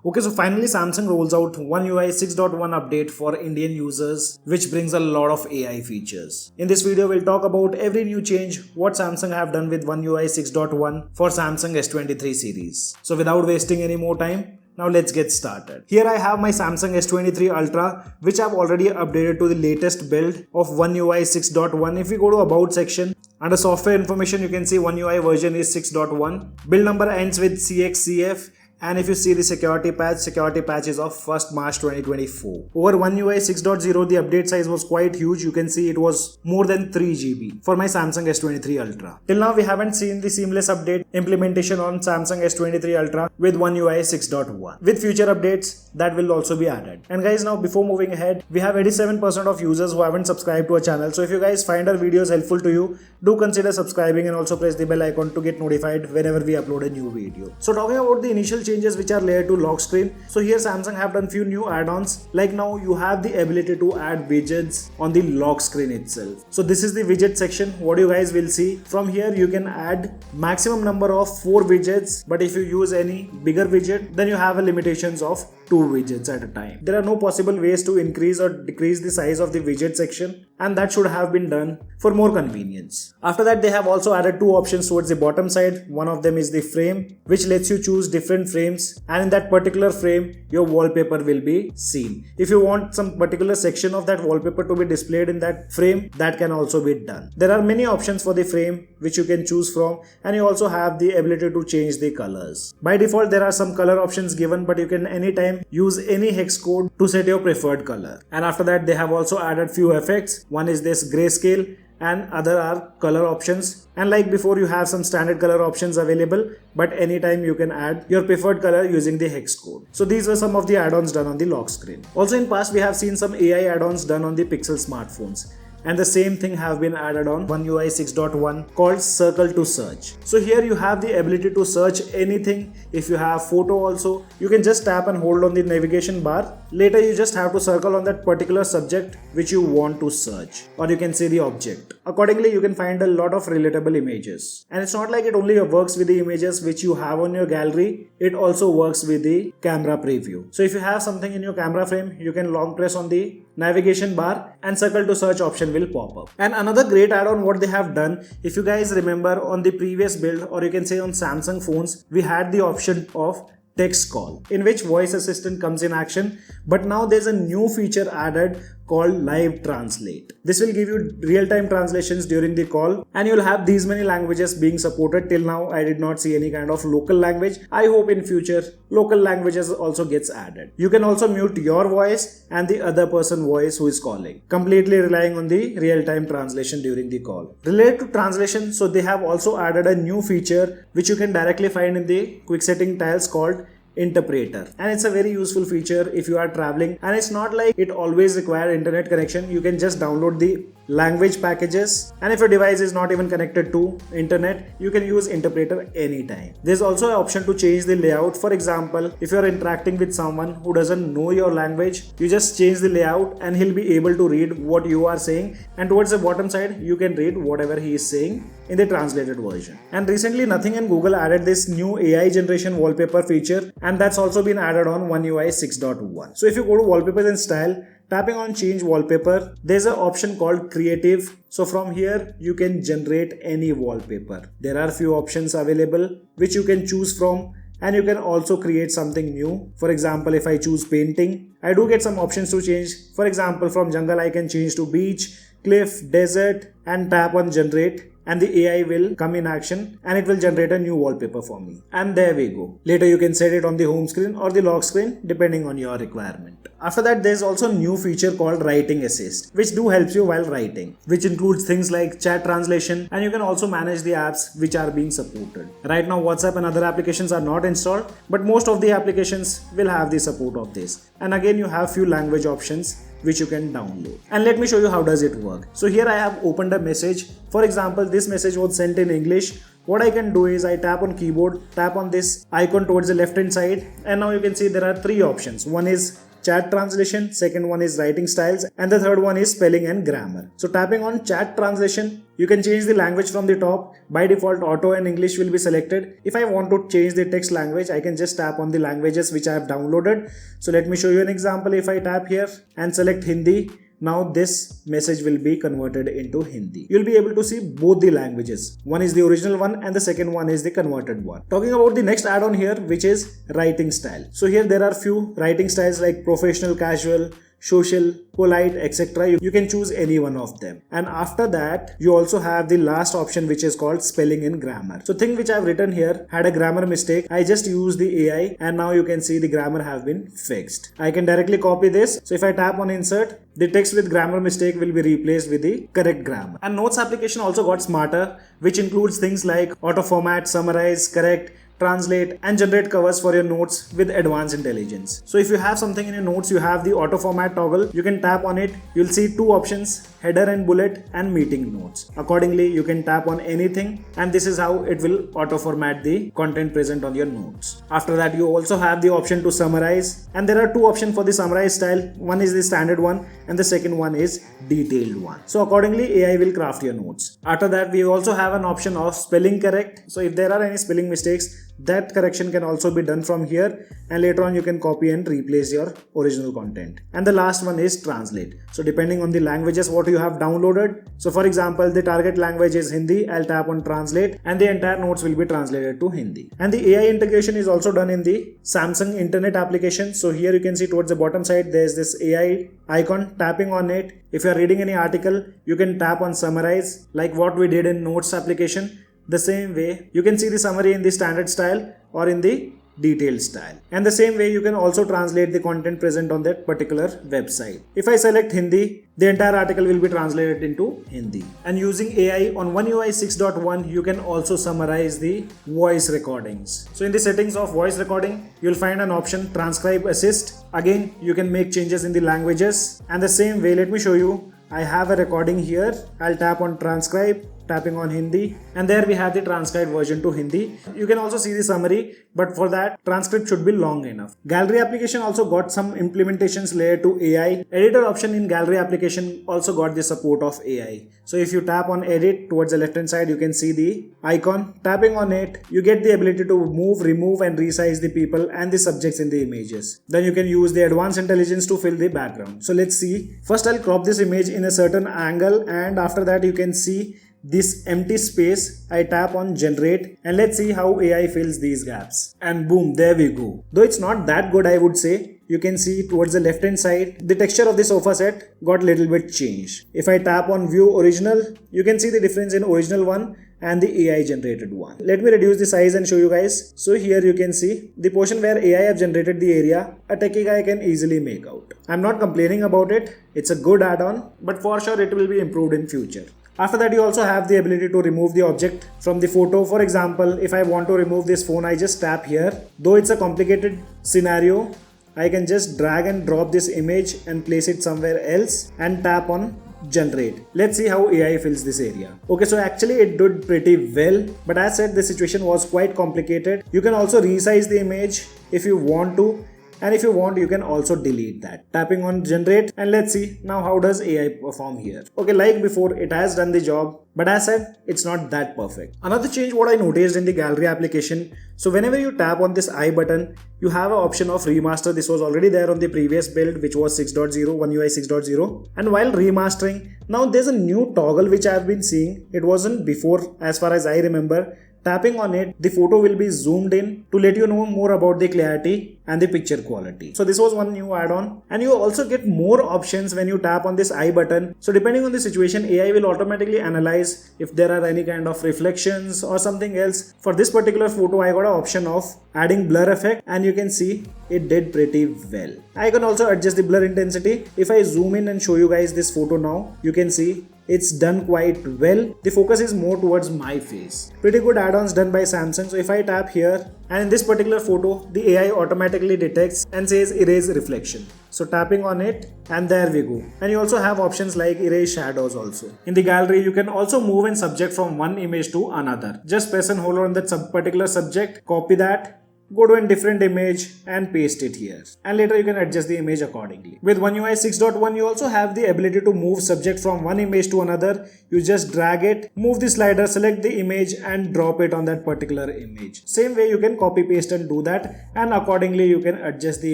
Okay, so finally Samsung rolls out One UI 6.1 update for Indian users, which brings a lot of AI features. In this video, we'll talk about every new change, what Samsung have done with One UI 6.1 for Samsung S23 series. So without wasting any more time, now let's get started. Here I have my Samsung S23 Ultra, which I've already updated to the latest build of One UI 6.1. If we go to About section, under software information, you can see One UI version is 6.1. Build number ends with CXCF. And if you see the security patch is of 1st March 2024. Over One UI 6.0, the update size was quite huge. You can see it was more than 3 GB for my Samsung S23 Ultra. Till now, we haven't seen the seamless update implementation on Samsung S23 Ultra with One UI 6.1. With future updates, that will also be added. And guys, now before moving ahead, we have 87% of users who haven't subscribed to our channel. So if you guys find our videos helpful to you, do consider subscribing and also press the bell icon to get notified whenever we upload a new video. So talking about the initial changes which are layered to lock screen. So here Samsung have done few new add-ons. Like now you have the ability to add widgets on the lock screen itself. So this is the widget section. What you guys will see from here, you can add maximum number of 4 widgets. But if you use any bigger widget, then you have a limitations of 2 widgets at a time. There are no possible ways to increase or decrease the size of the widget section, and that should have been done for more convenience. After that, they have also added 2 options towards the bottom side. One of them is the frame, which lets you choose different frames, and in that particular frame your wallpaper will be seen. If you want some particular section of that wallpaper to be displayed in that frame, that can also be done. There are many options for the frame which you can choose from, and you also have the ability to change the colors. By default, there are some color options given, but you can anytime use any hex code to set your preferred color. And after that, they have also added few effects. One is this grayscale, and other are color options. And like before, you have some standard color options available, but anytime you can add your preferred color using the hex code. So these were some of the add-ons done on the lock screen. Also in past, we have seen some AI add-ons done on the Pixel smartphones. And the same thing have been added on One UI 6.1 called Circle to Search. So here you have the ability to search anything. If you have photo also, you can just tap and hold on the navigation bar. Later you just have to circle on that particular subject which you want to search, or you can say the object. Accordingly, you can find a lot of relatable images. And it's not like it only works with the images which you have on your gallery, it also works with the camera preview. So if you have something in your camera frame, you can long press on the navigation bar and Circle to Search option will pop up. And another great add-on what they have done, if you guys remember on the previous build, or you can say on Samsung phones, we had the option of text call in which voice assistant comes in action, but now there's a new feature added called live translate. This will give you real-time translations during the call, and you'll have these many languages being supported. Till now I did not see any kind of local language. I hope in future local languages also gets added. You can also mute your voice and the other person voice who is calling, completely relying on the real-time translation during the call. Related to translation, so they have also added a new feature which you can directly find in the quick setting tiles called interpreter, and it's a very useful feature if you are traveling, and it's not like it always requires internet connection. You can just download the language packages, and if your device is not even connected to internet, you can use interpreter anytime. There's also an option to change the layout. For example, if you're interacting with someone who doesn't know your language, you just change the layout and he'll be able to read what you are saying, and towards the bottom side you can read whatever he is saying in the translated version. And recently Nothing and Google added this new AI generation wallpaper feature, and that's also been added on One UI 6.1. So if you go to wallpapers and style, tapping on change wallpaper, there's an option called creative. So from here you can generate any wallpaper. There are few options available which you can choose from, and you can also create something new. For example, if I choose painting, I do get some options to change. For example, from jungle I can change to beach, cliff, desert, and tap on generate, and the AI will come in action and it will generate a new wallpaper for me. And there we go. Later you can set it on the home screen or the lock screen depending on your requirement. After that, there's also a new feature called writing assist, which do helps you while writing, which includes things like chat translation, and you can also manage the apps which are being supported. Right now WhatsApp and other applications are not installed, but most of the applications will have the support of this. And again, you have few language options which you can download. And let me show you how does it work. So here I have opened a message. For example, this message was sent in English. What I can do is I tap on keyboard, tap on this icon towards the left hand side, and now you can see there are 3 options. One is chat translation, second one is writing styles, and the third one is spelling and grammar. So tapping on chat translation, you can change the language from the top. By default, auto and English will be selected. If I want to change the text language, I can just tap on the languages which I have downloaded. So let me show you an example. If I tap here and select Hindi, now this message will be converted into Hindi. You'll be able to see both the languages. One is the original one and the second one is the converted one. Talking about the next add-on here, which is writing style. So here there are few writing styles like professional, casual, social, polite, etc. You can choose any one of them. And after that, you also have the last option, which is called spelling and grammar. So thing which I've written here had a grammar mistake. I just used the AI and now you can see the grammar have been fixed. I can directly copy this. So if I tap on insert, the text with grammar mistake will be replaced with the correct grammar. And notes application also got smarter, which includes things like auto format, summarize, correct, translate and generate covers for your notes with advanced intelligence. So if you have something in your notes, you have the auto format toggle. You can tap on it. You'll see two options, header and bullet and meeting notes. Accordingly, you can tap on anything and this is how it will auto format the content present on your notes. After that, you also have the option to summarize, and there are two options for the summarize style. One is the standard one and the second one is detailed one. So accordingly, AI will craft your notes. After that, we also have an option of spelling correct. So if there are any spelling mistakes, that correction can also be done from here, and later on you can copy and replace your original content. And the last one is translate. So depending on the languages what you have downloaded, so for example the target language is Hindi, I'll tap on translate and the entire notes will be translated to Hindi. And the AI integration is also done in the Samsung internet application. So here you can see towards the bottom side there's this AI icon. Tapping on it, if you are reading any article, you can tap on summarize like what we did in notes application. The same way you can see the summary in the standard style or in the detailed style, and the same way you can also translate the content present on that particular website. If I select Hindi, the entire article will be translated into Hindi. And using AI on One UI 6.1, you can also summarize the voice recordings. So in the settings of voice recording, you'll find an option transcribe assist. Again, you can make changes in the languages, and the same way, let me show you. I have a recording here. I'll tap on transcribe, tapping on Hindi, and there we have the transcribed version to Hindi. You can also see the summary, but for that transcript should be long enough. Gallery application also got some implementations layer to AI. Editor option in gallery application also got the support of AI. So if you tap on edit towards the left hand side, you can see the icon. Tapping on it, you get the ability to move, remove and resize the people and the subjects in the images. Then you can use the advanced intelligence to fill the background. So let's see. First I'll crop this image in a certain angle, and after that you can see this empty space. I tap on generate and let's see how AI fills these gaps, and boom, there we go. Though it's not that good, I would say. You can see towards the left hand side, the texture of the sofa set got little bit changed. If I tap on view original, you can see the difference in original one and the AI generated one. Let me reduce the size and show you guys. So here you can see the portion where AI have generated the area, a techie guy can easily make out. I'm not complaining about it. It's a good add-on, but for sure it will be improved in future. After that, you also have the ability to remove the object from the photo. For example, if I want to remove this phone, I just tap here. Though it's a complicated scenario, I can just drag and drop this image and place it somewhere else and tap on generate. Let's see how AI fills this area. Okay, so actually it did pretty well, but as said, the situation was quite complicated. You can also resize the image if you want to. And if you want, you can also delete that. Tapping on generate, and let's see now how does AI perform here. Okay, like before, it has done the job, but as said, it's not that perfect. Another change what I noticed in the gallery application, so whenever you tap on this I button, you have an option of remaster. This was already there on the previous build, which was 6.0, One UI 6.0. And while remastering, now there's a new toggle which I've been seeing. It wasn't before as far as I remember. Tapping on it, the photo will be zoomed in to let you know more about the clarity and the picture quality. So this was one new add-on, and you also get more options when you tap on this I button. So depending on the situation, AI will automatically analyze if there are any kind of reflections or something else. For this particular photo, I got an option of adding blur effect, and you can see it did pretty well. I can also adjust the blur intensity. If I zoom in and show you guys this photo now, you can see it's done quite well. The focus is more towards my face. Pretty good add-ons done by Samsung. So if I tap here, and in this particular photo, the AI automatically detects and says erase reflection. So tapping on it, and there we go. And you also have options like erase shadows also. In the gallery, you can also move in subject from one image to another. Just press and hold on that particular subject, copy that, go to a different image and paste it here. And later you can adjust the image accordingly. With One UI 6.1, you also have the ability to move subject from one image to another. You just drag it, move the slider, select the image and drop it on that particular image. Same way you can copy paste and do that, and accordingly you can adjust the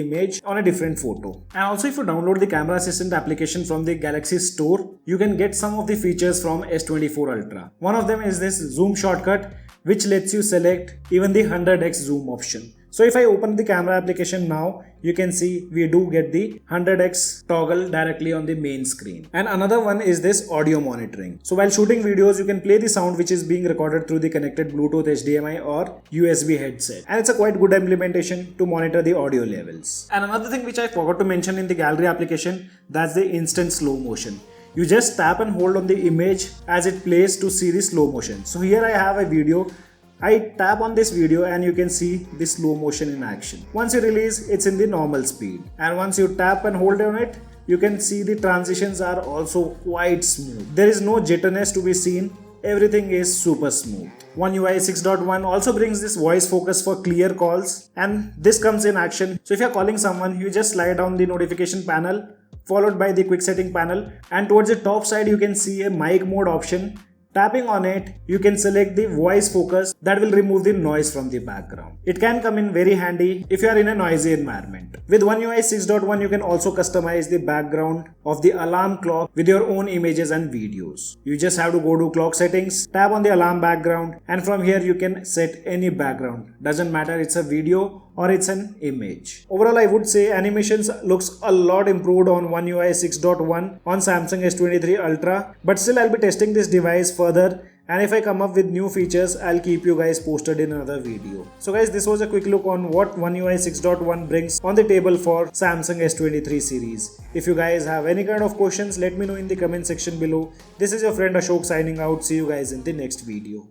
image on a different photo. And also if you download the camera assistant application from the Galaxy store, you can get some of the features from S24 Ultra. One of them is this zoom shortcut, which lets you select even the 100x zoom option. So if I open the camera application now, you can see we do get the 100x toggle directly on the main screen. And another one is this audio monitoring. So while shooting videos, you can play the sound which is being recorded through the connected Bluetooth, HDMI or USB headset. And it's a quite good implementation to monitor the audio levels. And another thing which I forgot to mention in the gallery application, that's the instant slow motion. You just tap and hold on the image as it plays to see the slow motion. So here I have a video. I tap on this video and you can see the slow motion in action. Once you release, it's in the normal speed. And once you tap and hold on it, you can see the transitions are also quite smooth. There is no jitteriness to be seen. Everything is super smooth. One UI 6.1 also brings this voice focus for clear calls, and this comes in action. So if you're calling someone, you just slide down the notification panel followed by the quick setting panel, and towards the top side you can see a mic mode option. Tapping on it, you can select the voice focus that will remove the noise from the background. It can come in very handy if you are in a noisy environment. With One UI 6.1, you can also customize the background of the alarm clock with your own images and videos. You just have to go to clock settings, tap on the alarm background, and from here you can set any background. Doesn't matter it's a video or it's an image. Overall, I would say animations looks a lot improved on One UI 6.1 on Samsung S23 Ultra, but still I'll be testing this device further, and if I come up with new features, I'll keep you guys posted in another video. So guys, this was a quick look on what One UI 6.1 brings on the table for Samsung S23 series. If you guys have any kind of questions, let me know in the comment section below. This is your friend Ashok signing out. See you guys in the next video.